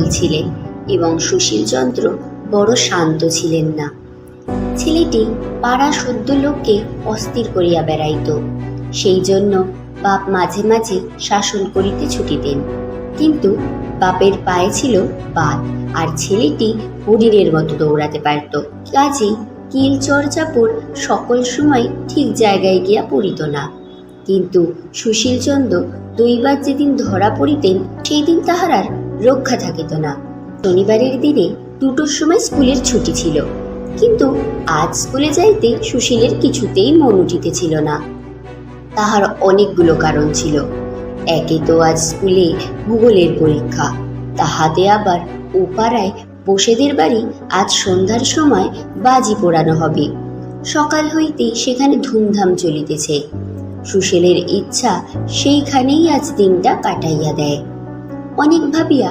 সকল ছিলেন এবং সুশীলচন্দ্র বড় শান্ত ছিলেন না। ছেলেটি পাড়া সদ্য লোককে অস্থির করিয়া বেড়াইত, সেই জন্য বাপ মাঝে মাঝে শাসন করিতে ছুটিতেন। কিন্তু বাপের পায়ে ছিল বাত, আর ছেলেটি হরিণের মতো দৌড়াতে পারত, কাজেই কিল চর্চাপুর সকল সময় ঠিক জায়গায় গিয়া পড়িত না। কিন্তু সুশীলচন্দ্র দৈবার যেদিন ধরা পড়িতেন সেই দিন তাহার আর রক্ষা থাকিত না। শনিবারের দিনে 2টোর সময় স্কুলের ছুটি ছিল, কিন্তু আজ স্কুলে যাইতে সুশীলের কিছুতেই মন উঠিতেছিল না। তাহার অনেকগুলো কারণ ছিল। একে তো আজ স্কুলে ভূগোলের পরীক্ষা, তাহাতে আবার ও পাড়ায় বসেদের বাড়ি আজ সন্ধ্যার সময় বাজি পোড়ানো হবে। সকাল হইতেই সেখানে ধুমধাম চলিতেছে। সুশীলের ইচ্ছা সেইখানেই আজ দিনটা কাটাইয়া দেয়। অনেক ভাবিয়া